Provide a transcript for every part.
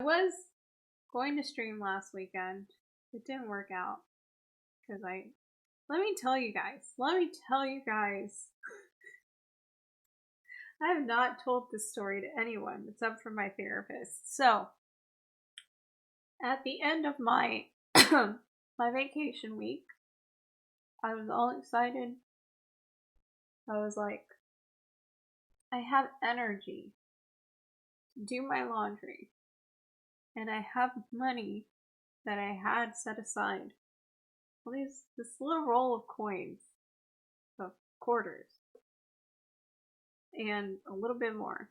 was going to stream last weekend. It didn't work out because let me tell you guys, I have not told this story to anyone except for my therapist. So, at the end of my my vacation week, I was all excited. I was like, I have energy to do my laundry, and I have money that I had set aside. Well, this little roll of coins, of quarters, and a little bit more.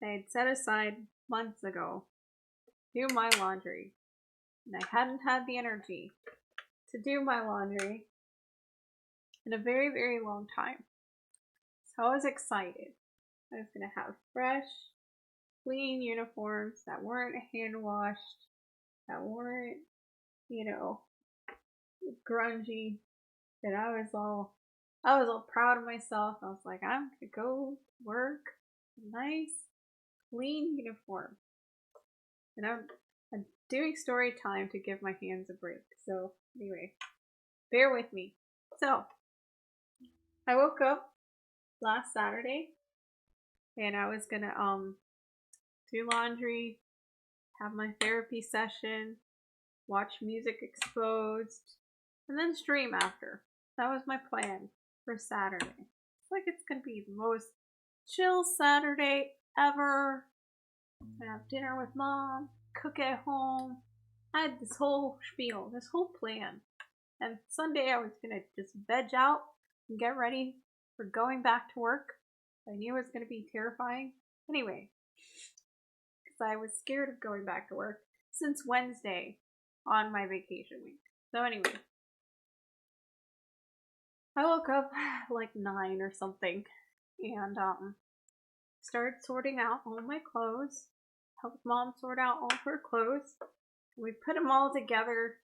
I had set aside months ago to do my laundry, and I hadn't had the energy to do my laundry in a very, very long time. So I was excited. I was going to have fresh, clean uniforms that weren't hand washed, that weren't, grungy. And I was all proud of myself. I was like, I'm gonna go to work in a nice, clean uniform. And I'm doing story time to give my hands a break. So anyway, bear with me. So I woke up last Saturday and I was gonna do laundry, have my therapy session, watch Music Exposed, and then stream after. That was my plan for Saturday. It's like it's gonna be the most chill Saturday ever. I have dinner with mom, cook at home. I had this whole spiel, this whole plan. And Sunday I was gonna just veg out and get ready for going back to work. I knew it was gonna be terrifying. Anyway, because I was scared of going back to work since Wednesday on my vacation week. So anyway, I woke up like 9 or something and started sorting out all my clothes. Helped mom sort out all her clothes. We put them all together,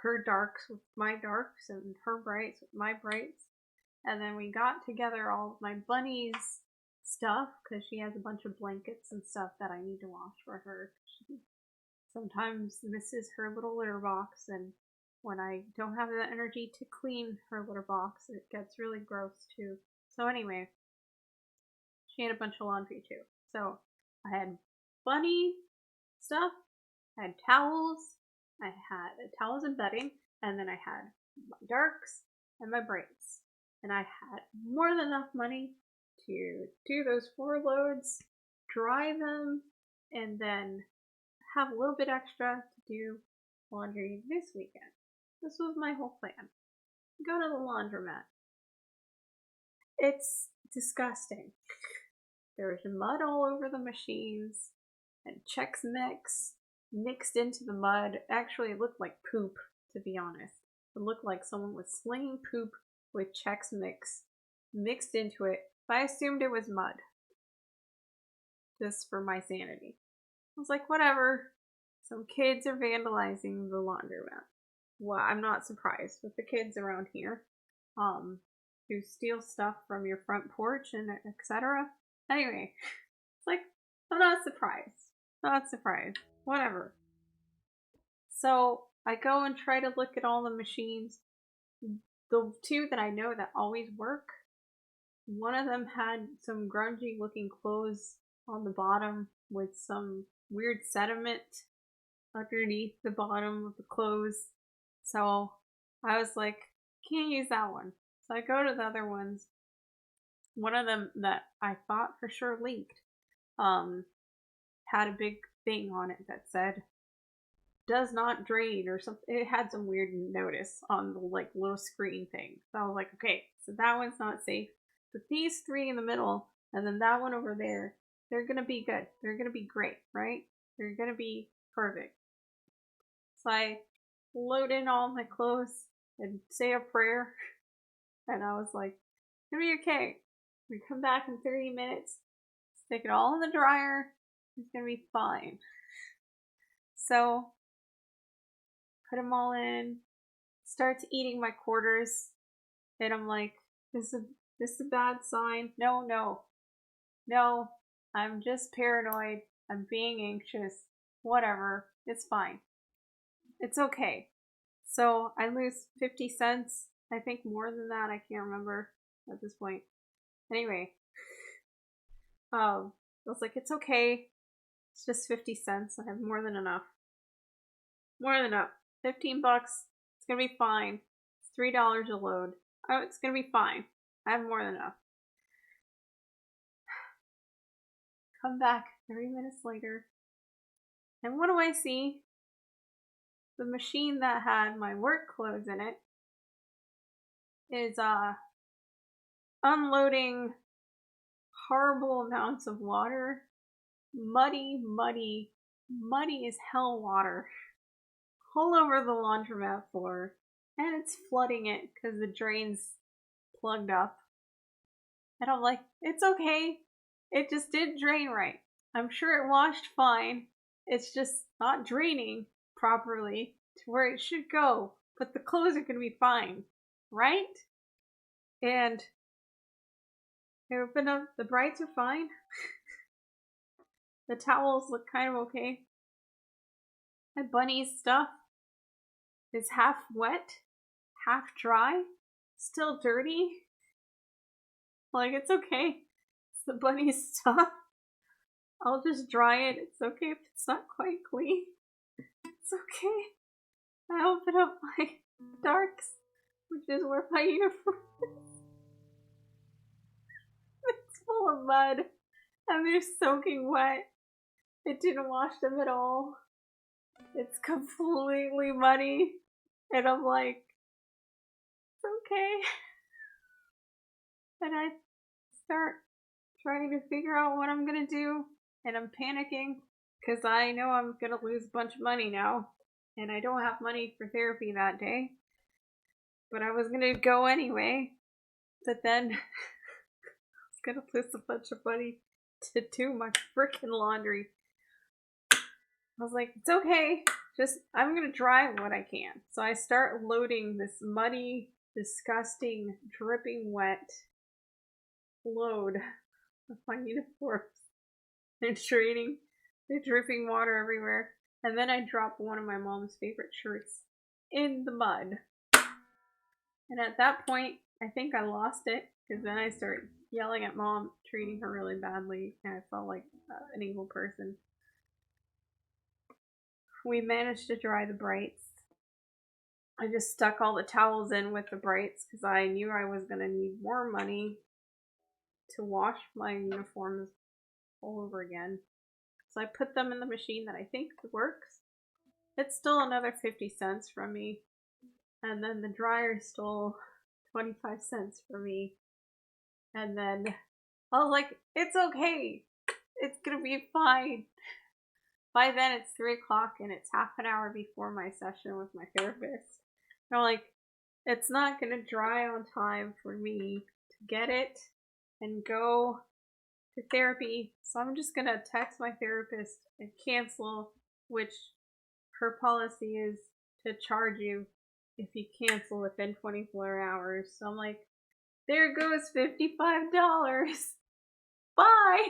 her darks with my darks and her brights with my brights. And then we got together all of my bunny's stuff because she has a bunch of blankets and stuff that I need to wash for her. She sometimes misses her little litter box, and when I don't have the energy to clean her litter box, it gets really gross too. So anyway, she had a bunch of laundry too. So I had bunny stuff, I had towels, I had towels and bedding, and then I had my darks and my braids. And I had more than enough money to do those 4 loads, dry them, and then have a little bit extra to do laundry this weekend. This was my whole plan. Go to the laundromat. It's disgusting. There's mud all over the machines, and Chex Mix mixed into the mud. Actually, it looked like poop, to be honest. It looked like someone was slinging poop with Chex Mix mixed into it, but I assumed it was mud. Just for my sanity. I was like, whatever. Some kids are vandalizing the laundromat. Well, I'm not surprised with the kids around here. Who steal stuff from your front porch and etc. Anyway, it's like, I'm not surprised. Not surprised. Whatever. So I go and try to look at all the machines. The 2 that I know that always work, one of them had some grungy looking clothes on the bottom with some weird sediment underneath the bottom of the clothes. So I was like, can't use that one. So I go to the other ones. One of them that I thought for sure leaked had a big thing on it that said does not drain or something. It had some weird notice on the little screen thing. So I was like, okay, so that one's not safe. But these 3 in the middle and then that one over there, they're gonna be good. They're gonna be great, right? They're gonna be perfect. So I load in all my clothes and say a prayer. And I was like, it's gonna be okay. We come back in 30 minutes, stick it all in the dryer, it's gonna be fine. So, put them all in, starts eating my quarters, and I'm like, this is a bad sign. No, I'm just paranoid. I'm being anxious. Whatever. It's fine. It's okay. So I lose 50 cents. I think more than that. I can't remember at this point. Anyway, I was like, it's okay. It's just 50 cents. I have more than enough. More than enough. 15 bucks. It's gonna be fine. It's $3 a load. Oh, it's gonna be fine. I have more than enough. Come back 30 minutes later. And what do I see? The machine that had my work clothes in it is unloading horrible amounts of water. Muddy as hell water all over the laundromat floor. And it's flooding it because the drain's plugged up. And I'm like, it's okay. It just didn't drain right. I'm sure it washed fine. It's just not draining properly to where it should go. But the clothes are going to be fine, right? And I open up, the brights are fine. The towels look kind of okay. My bunny's stuff is half wet, half dry, still dirty. Like, it's okay. It's the bunny's stuff. I'll just dry it. It's okay if it's not quite clean. It's okay. I open up my darks, which is where my uniform is. It's full of mud, and they're soaking wet. It didn't wash them at all. It's completely muddy, and I'm like, it's okay. And I start trying to figure out what I'm gonna do, and I'm panicking because I know I'm gonna lose a bunch of money now, and I don't have money for therapy that day. But I was gonna go anyway. But then I was gonna lose a bunch of money to do my freaking laundry. I was like, it's okay. Just, I'm gonna dry what I can. So I start loading this muddy, disgusting, dripping wet load of my uniforms. They're draining, they're dripping water everywhere. And then I drop one of my mom's favorite shirts in the mud. And at that point, I think I lost it, because then I started yelling at mom, treating her really badly, and I felt like an evil person. We managed to dry the brights. I just stuck all the towels in with the brights because I knew I was going to need more money to wash my uniforms all over again. So I put them in the machine that I think works. It's still another 50 cents from me. And then the dryer stole 25 cents from me. And then I was like, it's okay. It's going to be fine. By then it's 3 o'clock and it's half an hour before my session with my therapist. And I'm like, it's not going to dry on time for me to get it and go to therapy. So I'm just going to text my therapist and cancel, which her policy is to charge you if you cancel within 24 hours. So I'm like, there goes $55. Bye!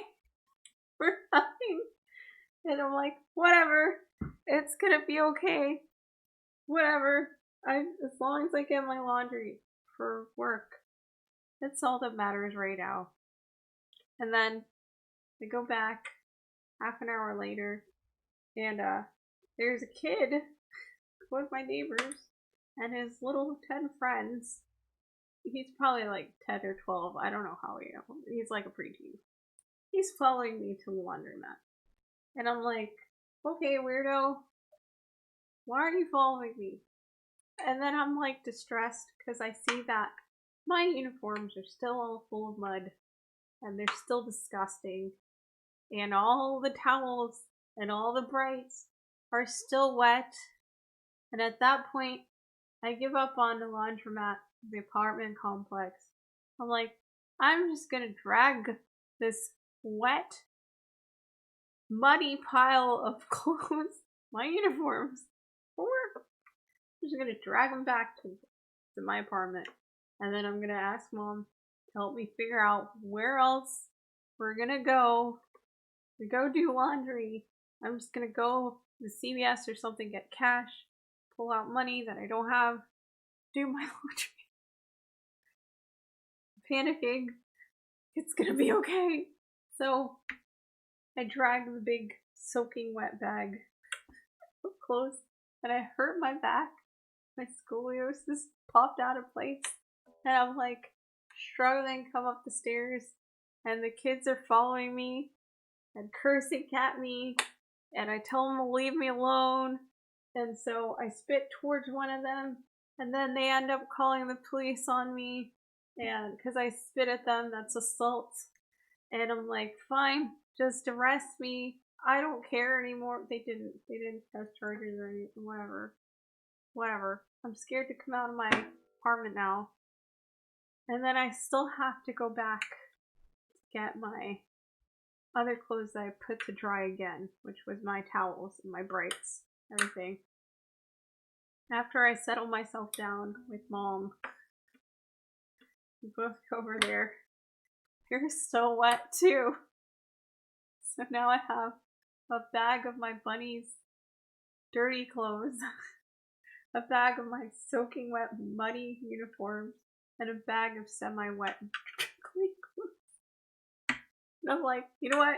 For nothing. And I'm like, whatever. It's gonna be okay. Whatever. As long as I get my laundry for work. That's all that matters right now. And then I go back half an hour later, and there's a kid, one of my neighbors, and his little 10 friends. He's probably like 10 or 12. I don't know how he's like a preteen. He's following me to the laundromat. And I'm like, okay, weirdo, why are you following me? And then I'm like distressed because I see that my uniforms are still all full of mud and they're still disgusting. And all the towels and all the brights are still wet. And at that point, I give up on the laundromat, the apartment complex. I'm like, I'm just gonna drag this wet, muddy pile of clothes, my uniforms, for work. I'm just gonna drag them back to my apartment, and then I'm gonna ask mom to help me figure out where else we're gonna go to go do laundry I'm just gonna go to CVS or something, get cash, pull out money that I don't have, do my laundry. Panicking. It's gonna be okay. So I dragged the big soaking wet bag of clothes and I hurt my back. My scoliosis popped out of place. And I'm like struggling to come up the stairs. And the kids are following me and cursing at me. And I tell them to leave me alone. And so I spit towards one of them. And then they end up calling the police on me. And because I spit at them, that's assault. And I'm like, fine, just arrest me. I don't care anymore. They didn't press charges or anything. Whatever. I'm scared to come out of my apartment now. And then I still have to go back to get my other clothes that I put to dry again, which was my towels and my brights, everything. After I settle myself down with Mom, we both go over there. You're so wet too. So now I have a bag of my bunny's dirty clothes, a bag of my soaking wet muddy uniforms, and a bag of semi-wet clean clothes. And I'm like, you know what?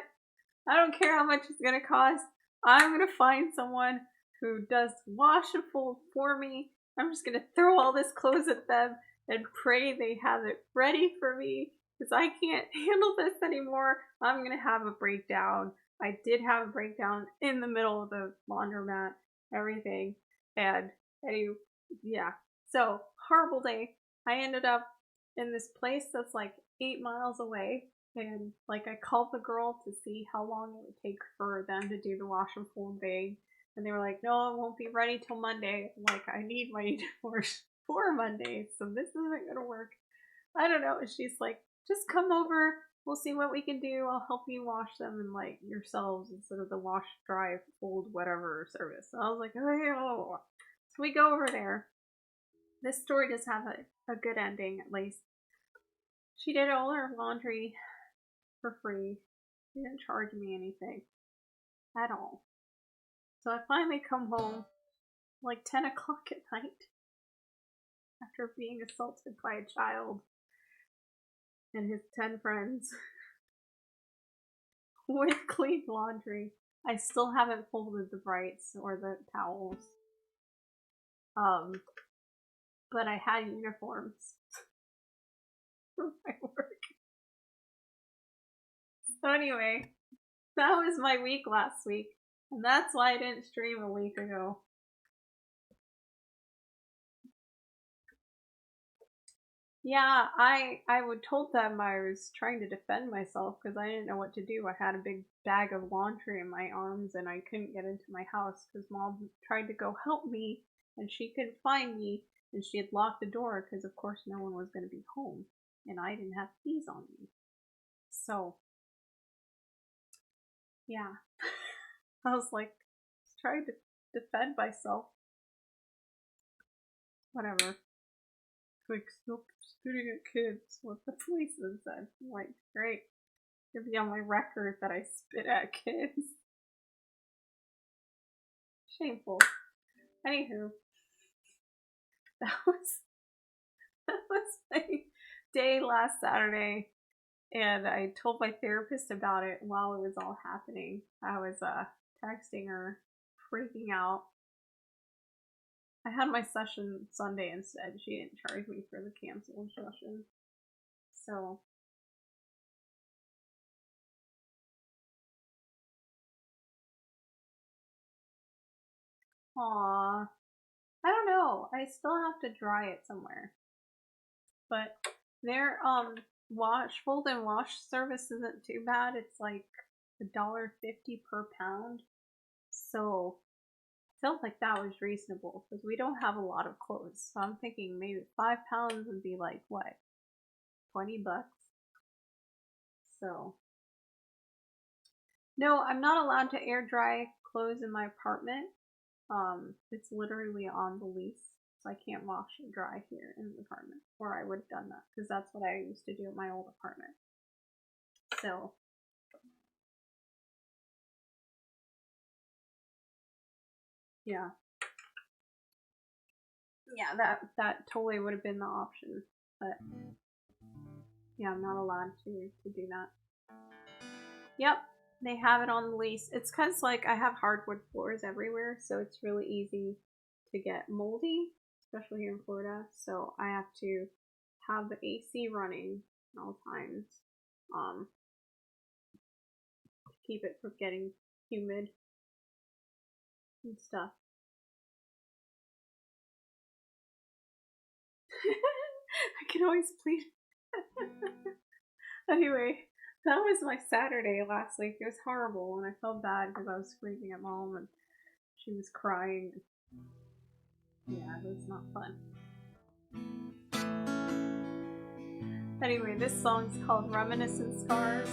I don't care how much it's gonna cost. I'm gonna find someone who does wash and fold for me. I'm just gonna throw all this clothes at them and pray they have it ready for me because I can't handle this anymore. I'm gonna have a breakdown. I did have a breakdown in the middle of the laundromat, everything. And anyway, yeah. So, horrible day. I ended up in this place that's like 8 miles away. And like I called the girl to see how long it would take for them to do the wash and fold thing. And they were like, no, it won't be ready till Monday. I'm like, I need my uniforms for Monday, so this isn't gonna work. I don't know. And she's like, just come over. We'll see what we can do. I'll help you wash them and like yourselves instead of the wash, dry, fold, whatever service. And I was like, oh. So we go over there. This story does have a good ending, at least. She did all her laundry for free. She didn't charge me anything at all. So I finally come home like 10 o'clock at night after being assaulted by a child and his 10 friends with clean laundry. I still haven't folded the brights or the towels. But I had uniforms for my work. So anyway, that was my week last week. And that's why I didn't stream a week ago. Yeah, I would told them I was trying to defend myself because I didn't know what to do. I had a big bag of laundry in my arms and I couldn't get into my house because Mom tried to go help me and she couldn't find me and she had locked the door because of course no one was going to be home and I didn't have keys on me. So, yeah, I was like trying to defend myself. Whatever. Like, stop spitting at kids, what the policeman said. I'm like, great. It'll be on my record that I spit at kids. Shameful. Anywho, that was my day last Saturday, and I told my therapist about it while it was all happening. I was texting her, freaking out. I had my session Sunday instead. She didn't charge me for the canceled session. So, aw. I don't know. I still have to dry it somewhere. But their fold and wash service isn't too bad. It's like $1.50 per pound. So I felt like that was reasonable because we don't have a lot of clothes. So I'm thinking maybe 5 pounds would be like what? $20. So no, I'm not allowed to air dry clothes in my apartment. It's literally on the lease. So I can't wash and dry here in the apartment. Or I would have done that because that's what I used to do at my old apartment. So Yeah. Yeah, that totally would have been the option, but yeah, I'm not allowed to do that. Yep, they have it on the lease. It's because like I have hardwood floors everywhere, so it's really easy to get moldy, especially here in Florida. So I have to have the AC running at all times, to keep it from getting humid and stuff. I can always plead. Anyway, that was my Saturday last week. It was horrible, and I felt bad because I was screaming at mom and she was crying. Yeah, it was not fun. Anyway, this song's called Reminiscent Scars.